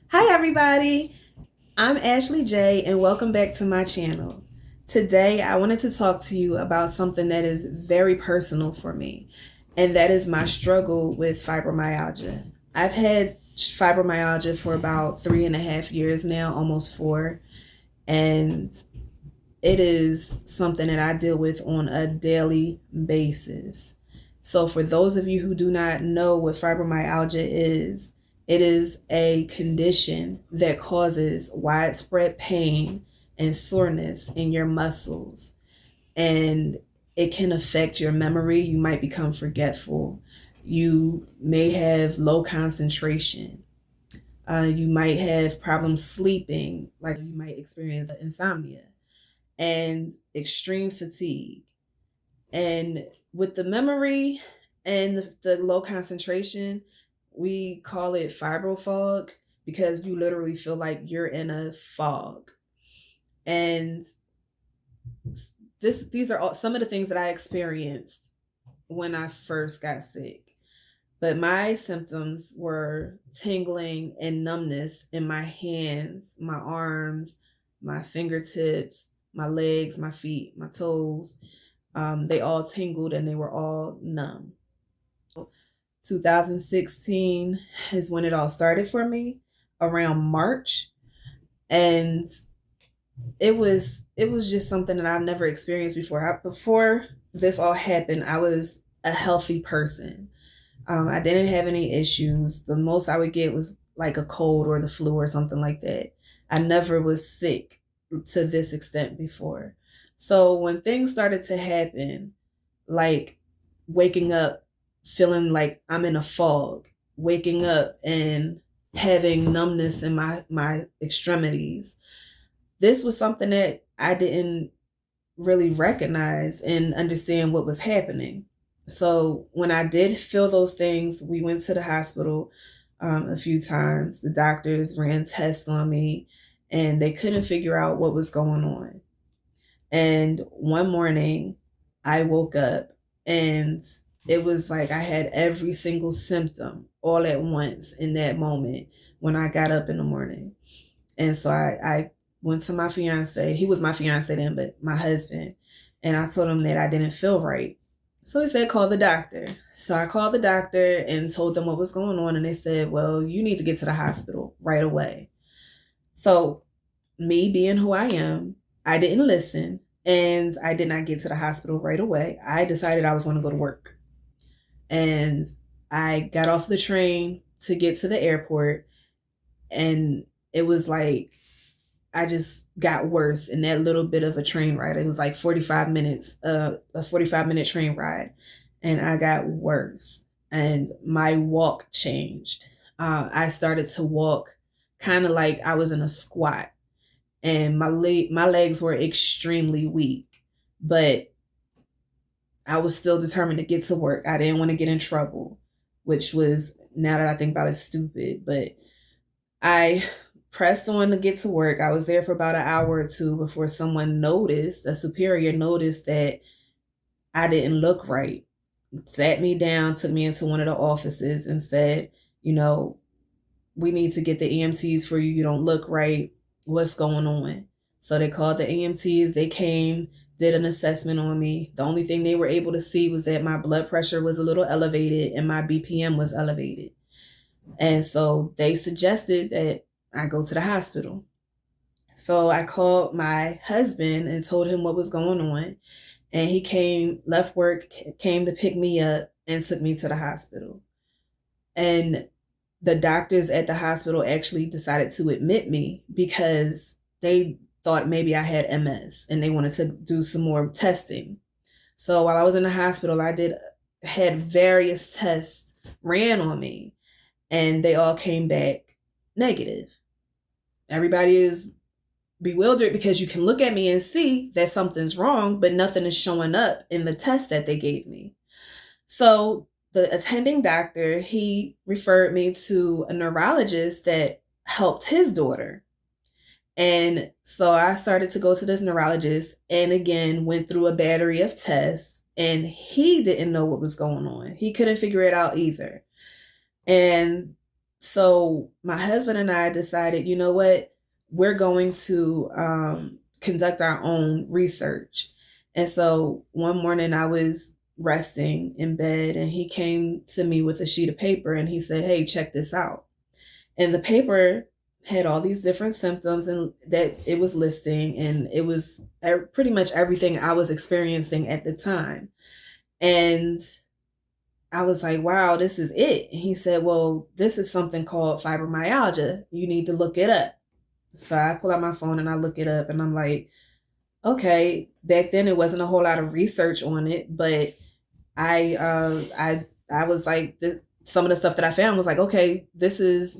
Hi, everybody. I'm Ashley J, and welcome back to my channel. Today, I wanted to talk to you about something that is very personal for me, and that is my struggle with fibromyalgia. I've had fibromyalgia for about 3.5 years now, almost four, and it is something that I deal with on a daily basis. So, for those of you who do not know what fibromyalgia is, it is a condition that causes widespread pain and soreness in your muscles. And it can affect your memory. You might become forgetful. You may have low concentration. You might have problems sleeping, like you might experience insomnia and extreme fatigue. And with the memory and the low concentration, we call it fibro fog because you literally feel like you're in a fog. And these are all some of the things that I experienced when I first got sick. But my symptoms were tingling and numbness in my hands, my arms, my fingertips, my legs, my feet, my toes. They all tingled and they were all numb. 2016 is when it all started for me, around March, and it was just something that I've never experienced before. Before this all happened, I was a healthy person. I didn't have any issues. The most I would get was like a cold or the flu or something like that. I never was sick to this extent before. So when things started to happen, like waking up feeling like I'm in a fog, waking up and having numbness in my extremities, this was something that I didn't really recognize and understand what was happening. So when I did feel those things, we went to the hospital a few times. The doctors ran tests on me and they couldn't figure out what was going on. And one morning I woke up and it was like I had every single symptom all at once in that moment when I got up in the morning. And so I went to my fiance. He was my fiance then, but my husband. And I told him that I didn't feel right. So he said, call the doctor. So I called the doctor and told them what was going on. And they said, well, you need to get to the hospital right away. So, me being who I am, I didn't listen and I did not get to the hospital right away. I decided I was going to go to work. And I got off the train to get to the airport. And it was like I just got worse in that little bit of a train ride. It was like 45 minutes, a 45-minute train ride. And I got worse. And my walk changed. I started to walk kind of like I was in a squat. And my legs were extremely weak. But I was still determined to get to work. I didn't want to get in trouble, which was, now that I think about it, stupid. But I pressed on to get to work. I was there for about an hour or two before someone noticed, a superior noticed that I didn't look right. Sat me down, took me into one of the offices and said, you know, we need to get the EMTs for you. You don't look right. What's going on? So they called the EMTs. They came, did an assessment on me. The only thing they were able to see was that my blood pressure was a little elevated and my BPM was elevated. And so they suggested that I go to the hospital. So I called my husband and told him what was going on. And he came, left work, came to pick me up and took me to the hospital. And the doctors at the hospital actually decided to admit me because they thought maybe I had MS and they wanted to do some more testing. So while I was in the hospital, had various tests ran on me and they all came back negative. Everybody is bewildered because you can look at me and see that something's wrong, but nothing is showing up in the test that they gave me. So the attending doctor, he referred me to a neurologist that helped his daughter. And so I started to go to this neurologist and again went through a battery of tests and he didn't know what was going on. He couldn't figure it out either. And So my husband and I decided, you know what, we're going to conduct our own research. And so one morning I was resting in bed and he came to me with a sheet of paper and he said, "Hey, check this out." And the paper had all these different symptoms and that it was listing, and it was pretty much everything I was experiencing at the time. And I was like, "Wow, this is it." And he said, "Well, this is something called fibromyalgia. You need to look it up." So I pull out my phone and I look it up, and I'm like, okay. Back then, it wasn't a whole lot of research on it, but I was like, some of the stuff that I found was like, okay, this is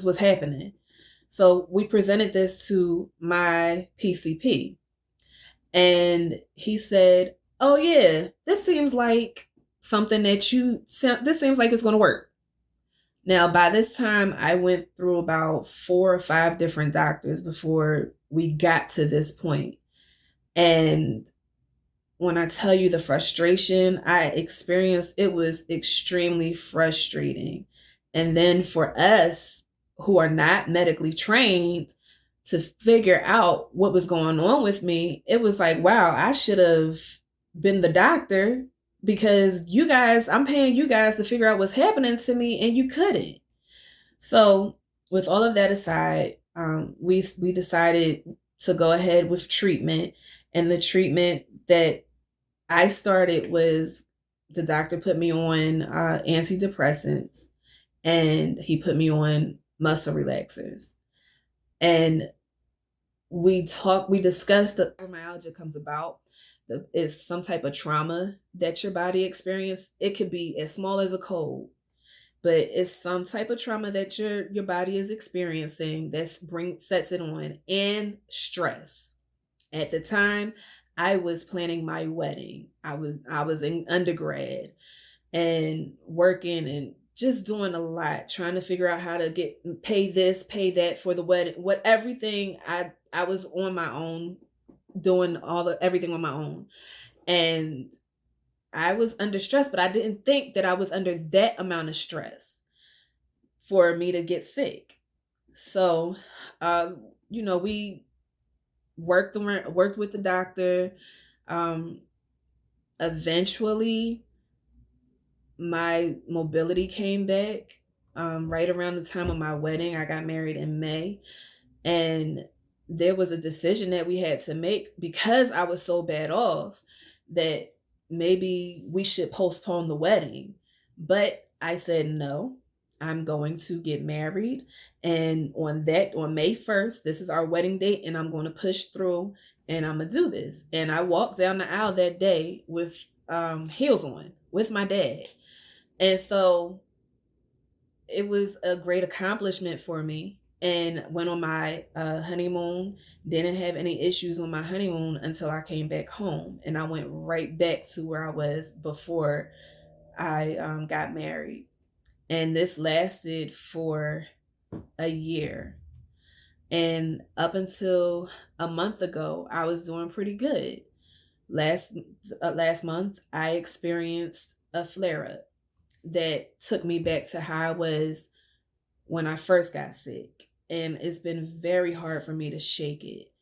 what's happening. So we presented this to my PCP, and he said, "Oh yeah, this seems like something that this seems like it's going to work." Now, by this time, I went through about 4 or 5 different doctors before we got to this point. And when I tell you the frustration I experienced, it was extremely frustrating. And then for us who are not medically trained to figure out what was going on with me, it was like, wow, I should have been the doctor, because I'm paying you guys to figure out what's happening to me and you couldn't. So, with all of that aside, we decided to go ahead with treatment, and the treatment that I started was the doctor put me on antidepressants, and he put me on muscle relaxers. And we discussed that fibromyalgia comes about. It's some type of trauma that your body experiences. It could be as small as a cold, but it's some type of trauma that your body is experiencing that sets it on, and stress. At the time, I was planning my wedding. I was in undergrad and working and just doing a lot, trying to figure out how to pay this, pay that for the wedding, what everything. I was on my own, doing everything on my own. And I was under stress, but I didn't think that I was under that amount of stress for me to get sick. So, uh, we worked with the doctor. Um, Eventually, my mobility came back. Right around the time of my wedding, I got married in May, and there was a decision that we had to make because I was so bad off that maybe we should postpone the wedding. But I said no. I'm going to get married, and on May 1st, this is our wedding date, and I'm going to push through, and I'm gonna do this. And I walked down the aisle that day with heels on with my dad. And so it was a great accomplishment for me, and went on my honeymoon. Didn't have any issues on my honeymoon until I came back home, and I went right back to where I was before I got married. And this lasted for a year, and up until a month ago I was doing pretty good. Last month I experienced a flare up that took me back to how I was when I first got sick. And it's been very hard for me to shake it.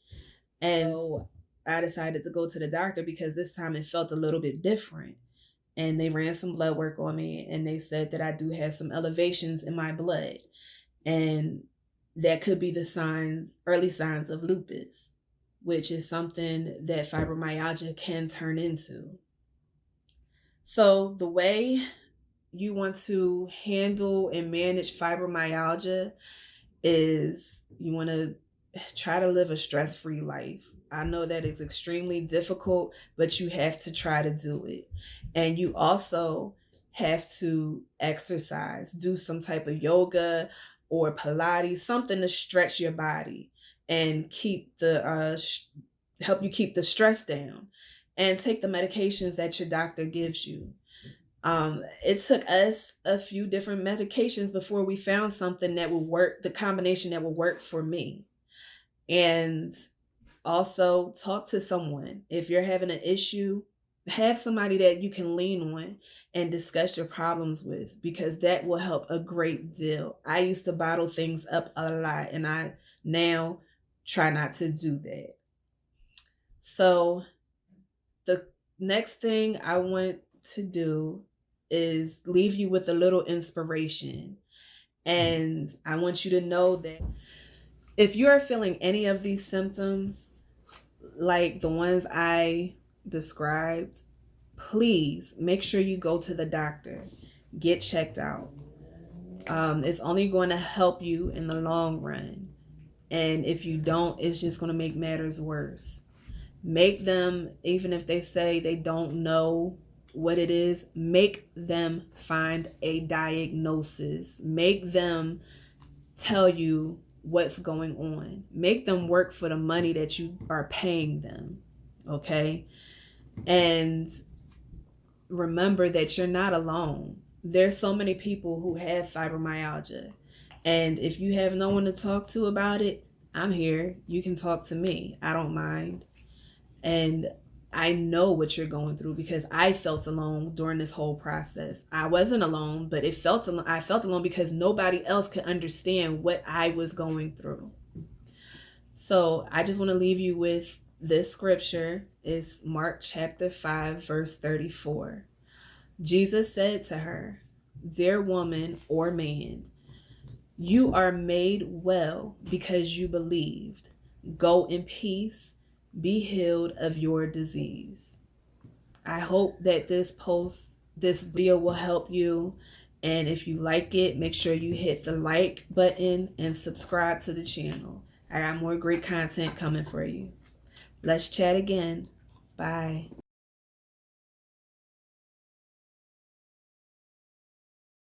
And so I decided to go to the doctor because this time it felt a little bit different. And they ran some blood work on me, and they said that I do have some elevations in my blood. And that could be early signs of lupus, which is something that fibromyalgia can turn into. So, the way you want to handle and manage fibromyalgia is you want to try to live a stress-free life. I know that it's extremely difficult, but you have to try to do it. And you also have to exercise, do some type of yoga or Pilates, something to stretch your body and help you keep the stress down, and take the medications that your doctor gives you. It took us a few different medications before we found something that would work, the combination that would work for me. And also talk to someone. If you're having an issue, have somebody that you can lean on and discuss your problems with, because that will help a great deal. I used to bottle things up a lot, and I now try not to do that. So, the next thing I want to do is leave you with a little inspiration. And I want you to know that if you are feeling any of these symptoms, like the ones I described, please make sure you go to the doctor, get checked out. It's only going to help you in the long run. And if you don't, it's just going to make matters worse. Make them, even if they say they don't know what it is, make them find a diagnosis. Make them tell you what's going on. Make them work for the money that you are paying them. Okay? And remember that you're not alone. There's so many people who have fibromyalgia. And if you have no one to talk to about it, I'm here. You can talk to me. I don't mind. And I know what you're going through because I felt alone during this whole process. I wasn't alone, but I felt alone because nobody else could understand what I was going through. So I just want to leave you with this scripture. It's Mark chapter 5, verse 34. Jesus said to her, "Dear woman or man, you are made well because you believed. Go in peace. Be healed of your disease." I hope that this video will help you. And if you like it, make sure you hit the like button and subscribe to the channel. I got more great content coming for you. Let's chat again. Bye.